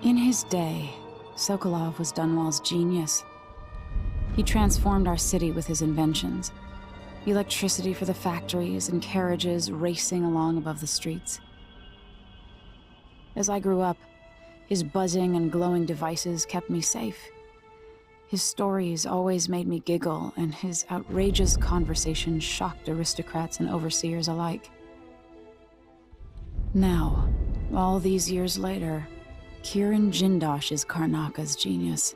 In his day, Sokolov was Dunwall's genius. He transformed our city with his inventions. Electricity for the factories and carriages racing along above the streets. As I grew up, his buzzing and glowing devices kept me safe. His stories always made me giggle, and his outrageous conversations shocked aristocrats and overseers alike. Now, all these years later, Kirin Jindosh is Karnaka's genius.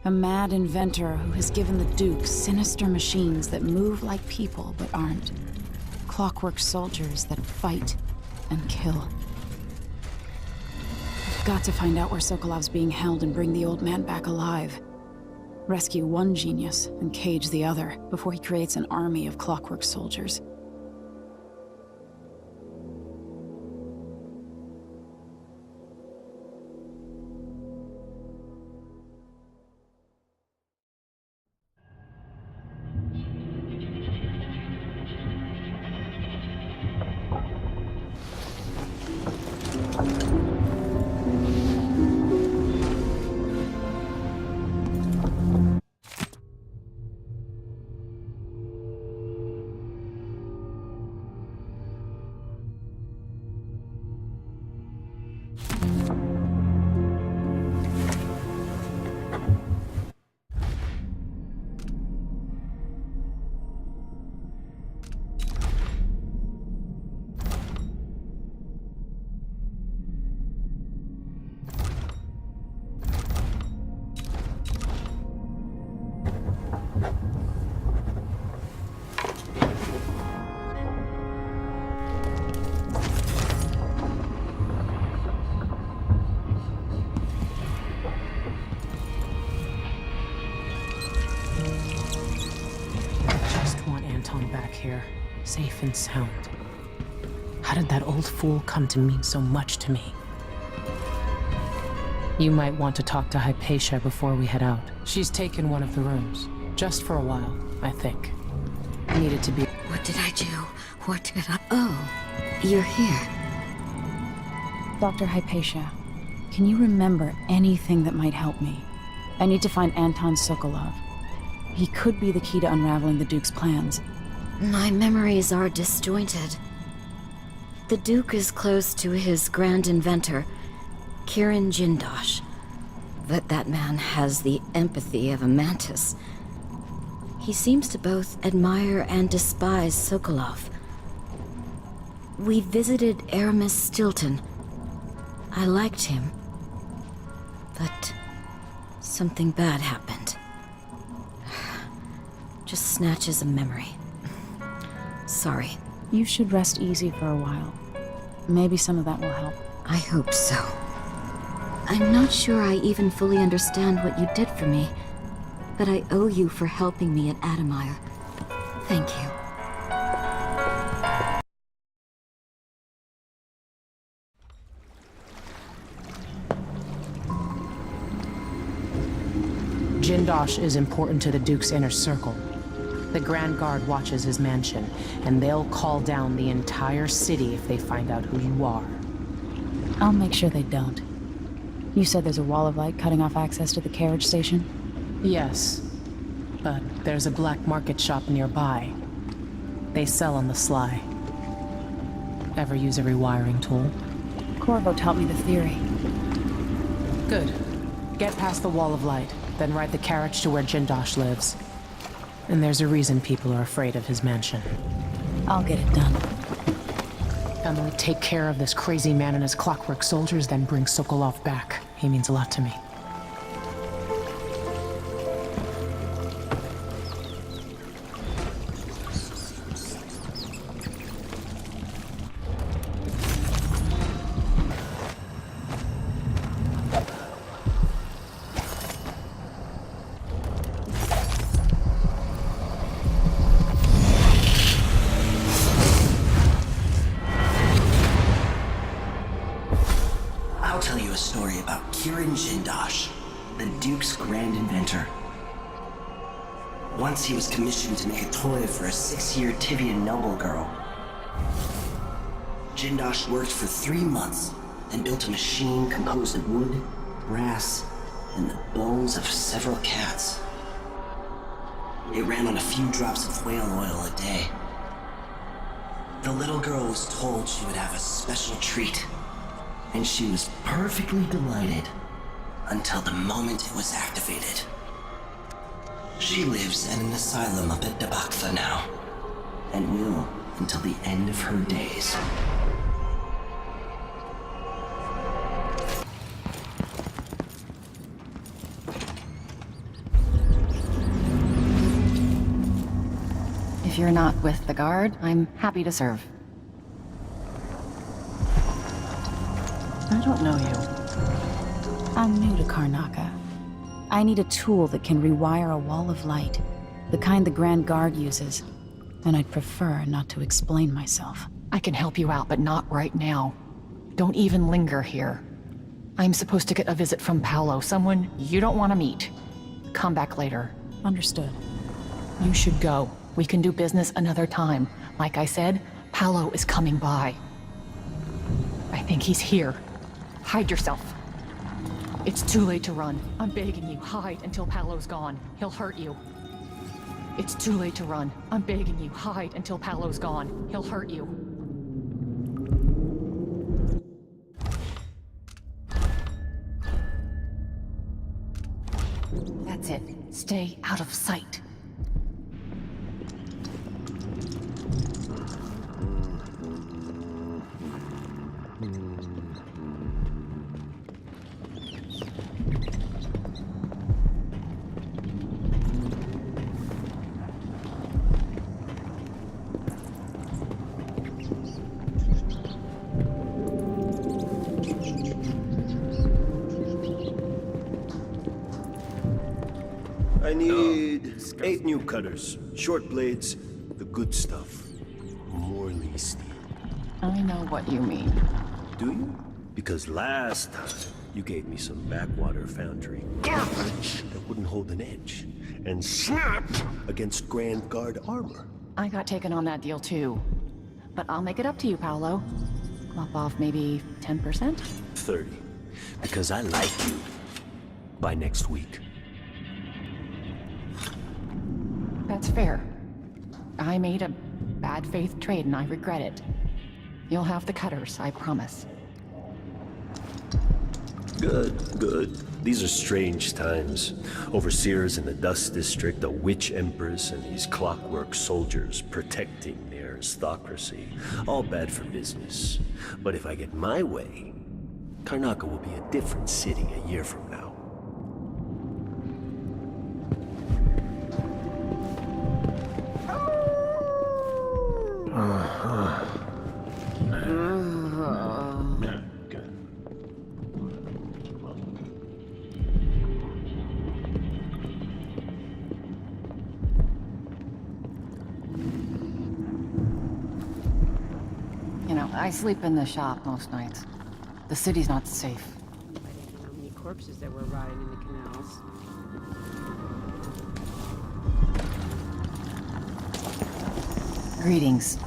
A mad inventor who has given the Duke sinister machines that move like people but aren't. Clockwork soldiers that fight and kill. I've got to find out where Sokolov's being held and bring the old man back alive. Rescue one genius and cage the other before he creates an army of clockwork soldiers. Back here, safe and sound. How did that old fool come to mean so much to me? You might want to talk to Hypatia before we head out. She's taken one of the rooms, just for a while, I think. Needed to be... What did I do? What did I... Oh, you're here. Dr. Hypatia, can you remember anything that might help me? I need to find Anton Sokolov. He could be the key to unraveling the Duke's plans. My memories are disjointed. The Duke is close to his grand inventor, Kirin Jindosh. But that man has the empathy of a mantis. He seems to both admire and despise Sokolov. We visited Aramis Stilton. I liked him. But something bad happened. Just snatches of memory. Sorry. You should rest easy for a while. Maybe some of that will help. I hope so. I'm not sure I even fully understand what you did for me, but I owe you for helping me at Adamire. Thank you. Jindosh is important to the Duke's inner circle. The Grand Guard watches his mansion, and they'll call down the entire city if they find out who you are. I'll make sure they don't. You said there's a wall of light cutting off access to the carriage station? Yes, but there's a black market shop nearby. They sell on the sly. Ever use a rewiring tool? Corvo taught me the theory. Good. Get past the wall of light, then ride the carriage to where Jindosh lives. And there's a reason people are afraid of his mansion. I'll get it done. Emily, take care of this crazy man and his clockwork soldiers, then bring Sokolov back. He means a lot to me. I'll tell you a story about Kirin Jindosh, the Duke's grand inventor. Once he was commissioned to make a toy for a 6-year Tivian noble girl. Jindosh worked for 3 months, and built a machine composed of wood, brass, and the bones of several cats. It ran on a few drops of whale oil a day. The little girl was told she would have a special treat, and she was perfectly delighted until the moment it was activated. She lives at an asylum up at Dabakfa now, and will until the end of her days. If you're not with the guard, I'm happy to serve. I don't know you. I'm new to Karnaca. I need a tool that can rewire a wall of light, the kind the Grand Guard uses, and I'd prefer not to explain myself. I can help you out, but not right now. Don't even linger here. I'm supposed to get a visit from Paolo, someone you don't want to meet. Come back later. Understood. You should go. We can do business another time. Like I said, Paolo is coming by. I think he's here. Hide yourself. It's too late to run. I'm begging you, hide until Paolo's gone. He'll hurt you. It's too late to run. I'm begging you, hide until Paolo's gone. He'll hurt you. That's it. Stay out of sight. I need 8 new cutters, short blades, the good stuff. Morley steel. I know what you mean. Do you? Because last time, you gave me some backwater foundry garbage that wouldn't hold an edge, and snapped against Grand Guard armor. I got taken on that deal too. But I'll make it up to you, Paolo. Lop off maybe 10%? 30. Because I like you. By next week. That's fair. I made a bad faith trade and I regret it. You'll have the cutters, I promise. Good, good. These are strange times. Overseers in the Dust District, a witch empress, and these clockwork soldiers protecting their aristocracy. All bad for business. But if I get my way, Karnaca will be a different city a year from now. You know, I sleep in the shop most nights. The city's not safe. I didn't know how many corpses there were rotting in the canals. Greetings.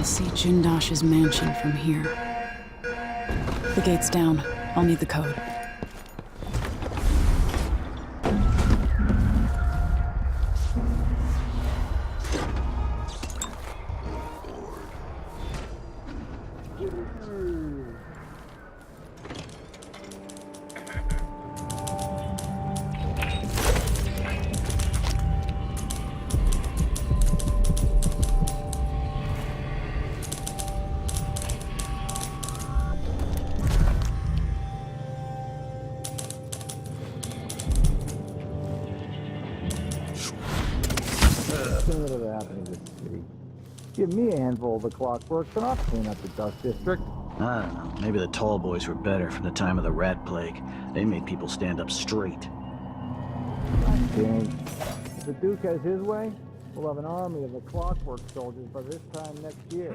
See Jindosh's mansion from here. The gate's down. I'll need the code. Similar to happening in this city. Give me a handful of the clockworks and I'll clean up the dust district. I don't know. Maybe the tall boys were better from the time of the rat plague. They made people stand up straight. I think. If the Duke has his way, we'll have an army of the clockwork soldiers by this time next year.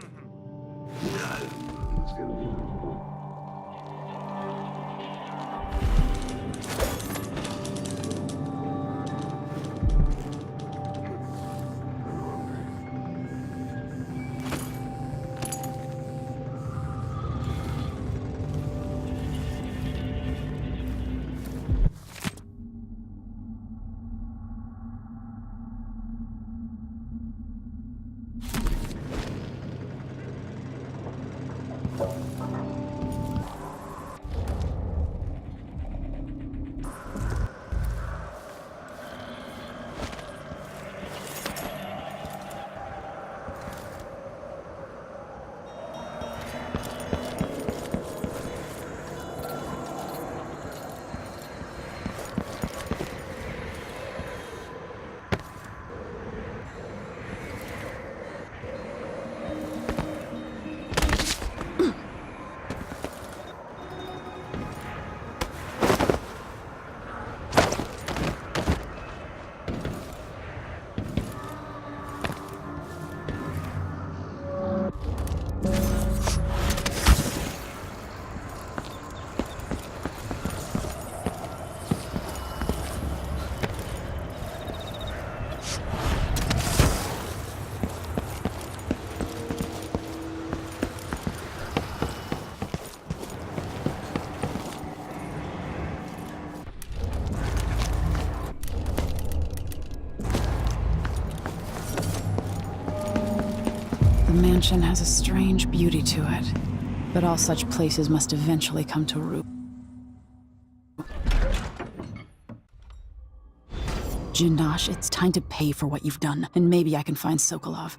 The mansion has a strange beauty to it, but all such places must eventually come to ruin. Jindosh, it's time to pay for what you've done, and maybe I can find Sokolov.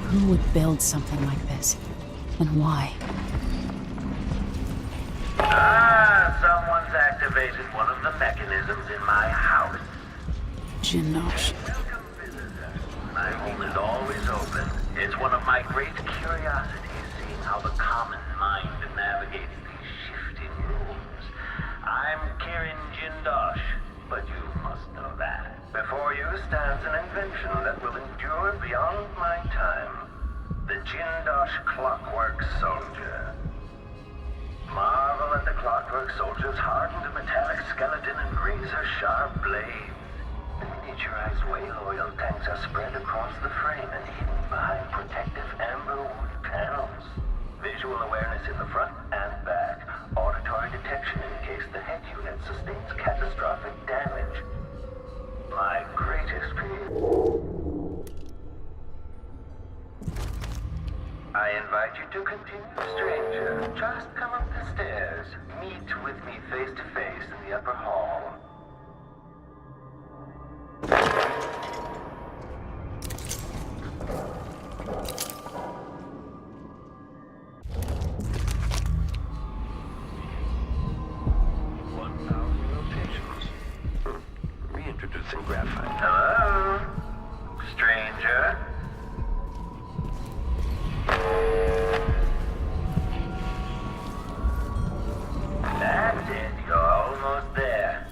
Who would build something like this? And why? Someone's activated one of the mechanisms in my house. Jindosh. Welcome, visitor. My home is always open. It's one of my great curiosities, seeing how the common mind navigates these shifting rooms. I'm Kirin Jindosh, but you must know that. Before you stands an invention that will endure beyond my time. The Jindosh Clockwork Soldier. Marvel at the Clockwork Soldier's hardened metallic skeleton and razor-sharp blades. The miniaturized whale oil tanks are spread across the frame and hidden behind protective amber wood panels. Visual awareness in the front and back. Auditory detection in case the head unit sustains catastrophic damage. My greatest fear. I invite you to continue, stranger. Just come up the stairs. Meet with me face to face in the upper hall. Reintroducing graphite. Hello, stranger. That's it. You're almost there.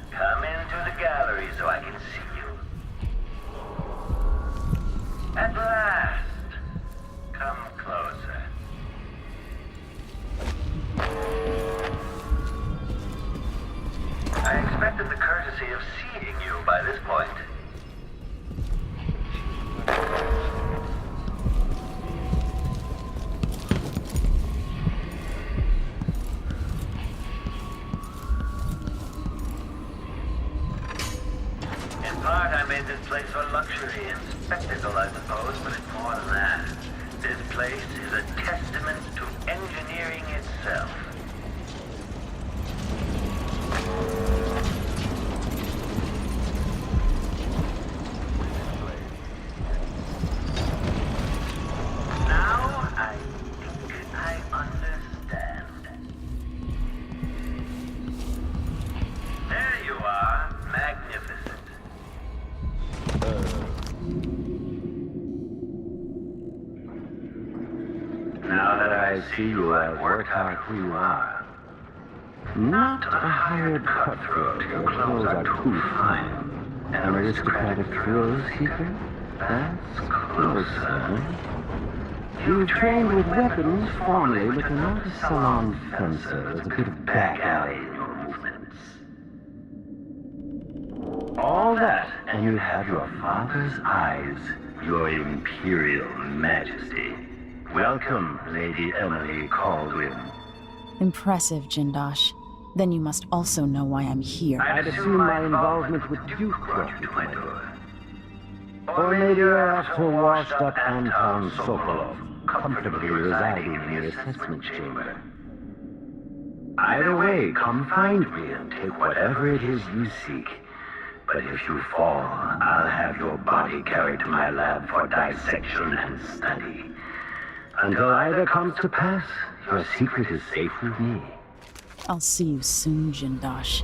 place for luxury and spectacle, I suppose, but it's more than that. This place is a testament to engineering itself. Now I think I understand. There you are, magnificent. Now that I see you, I've worked out who you are. Not a hired cutthroat. Your clothes are too fine. An aristocratic thrill seeker? That's closer. You've trained with weapons formerly, but you're not a salon fencer. There's a bit of back alley in your movements. All that, and you have your father's eyes, your imperial majesty. Welcome, Lady Emily Caldwin. Impressive, Jindosh. Then you must also know why I'm here. I'd assume my involvement with Duke brought you to my door. Or maybe you're after washed-up Anton Sokolov, comfortably residing in the assessment chamber. Either way, come find me and take whatever it is you seek. But if you fall, I'll have your body carried to my lab for dissection and study. Until either comes to pass, your secret is safe with me. I'll see you soon, Jindosh.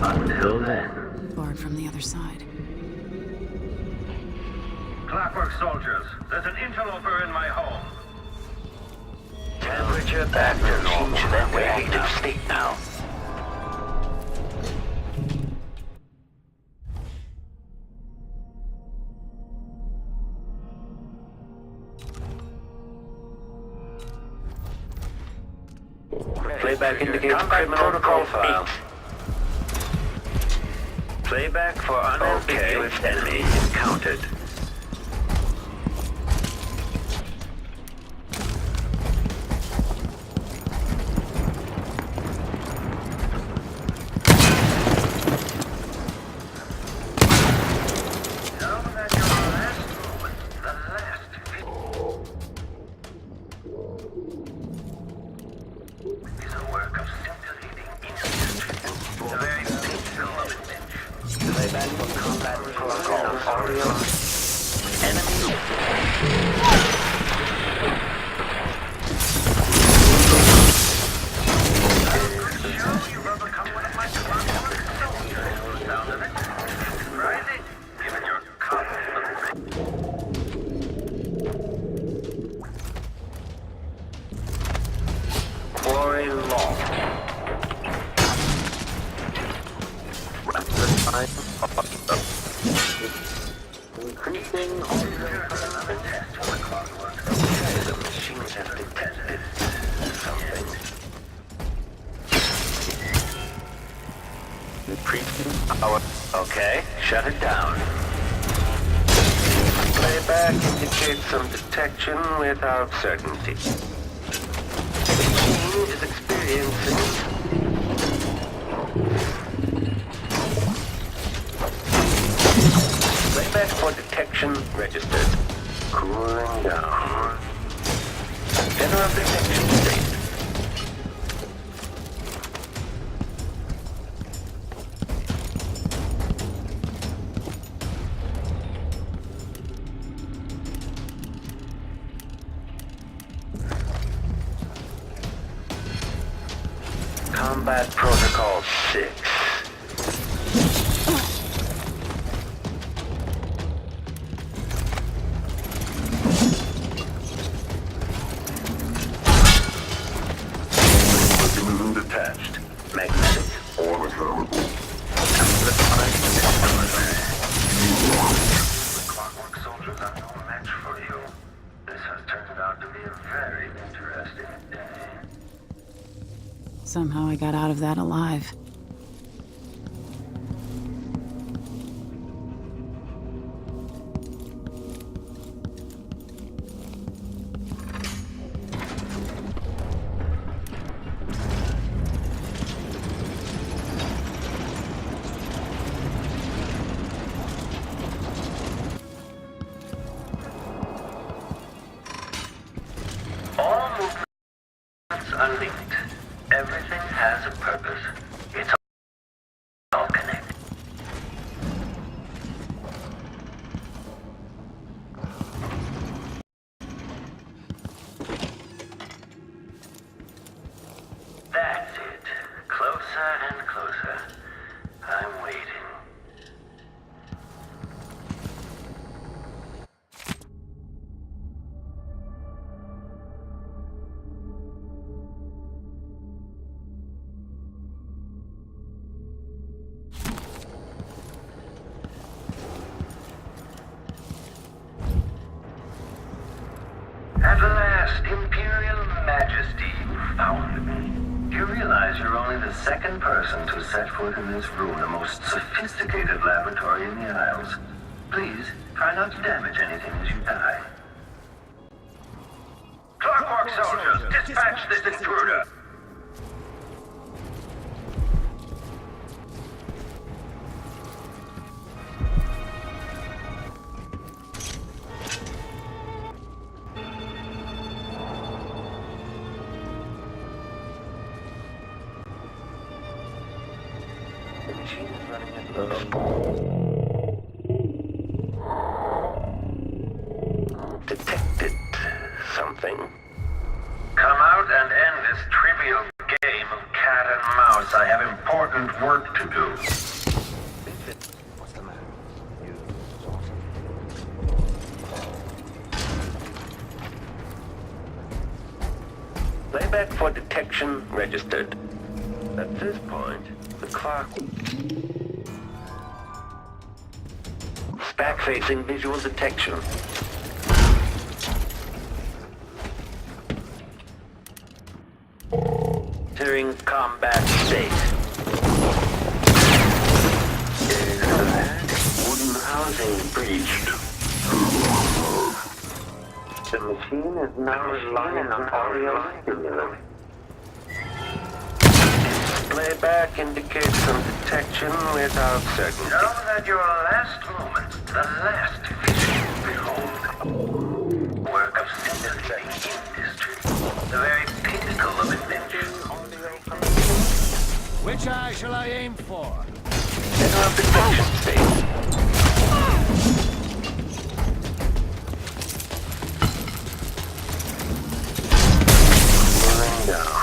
Until then. Barred from the other side. Clockwork soldiers, there's an interloper in my home. Temperature back to normal. Seems in reactive state now. Playback indicates criminal profile. Playback for unambiguous enemy encountered. Okay, shut it down. Playback indicates some detection without certainty. The machine is experiencing playback for detection registered. Cooling down. General detection state. Combat Protocol 6. Detached. Magnetic or mechanical. The clockwork soldiers are no match for you. This has turned out to be a very interesting day. Somehow I got out of that alive. At last, Imperial Majesty, you found me. You realize you're only the second person to set foot in this room, the most sophisticated laboratory in the Isles. Please, try not to damage anything as you die. Clockwork soldiers, dispatch this intruder! Detected something. Come out and end this trivial game of cat and mouse. I have important work to do. What's the matter? Playback for detection registered. At this point, the clock... Back-facing visual detection. Entering combat state. Wooden housing breached. The machine is now relying on audio stimulus. Playback indicates some detection without certainty. Know that your last moment, the last vision, behold. Work of synthetic industry. The very pinnacle of invention. Which eye shall I aim for? Center of detection state. Moving down.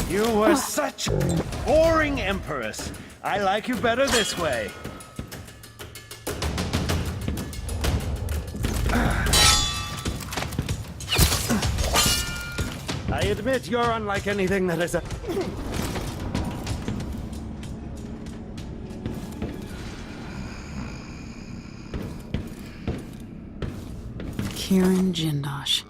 You were such a boring empress. I like you better this way. I admit you're unlike anything that is a... Kirin Jindosh.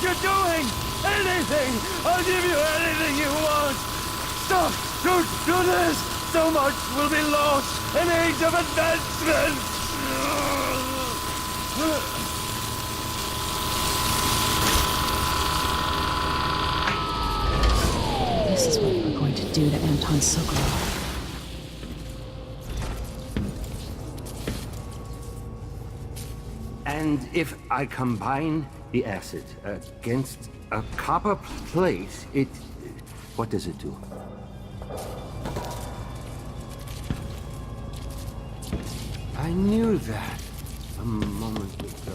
You're doing anything! I'll give you anything you want! Stop! Don't do this! So much will be lost! An age of advancement! This is what we're going to do to Anton Sokolov. And if I combine the acid against a copper plate, what does it do? I knew that a moment ago.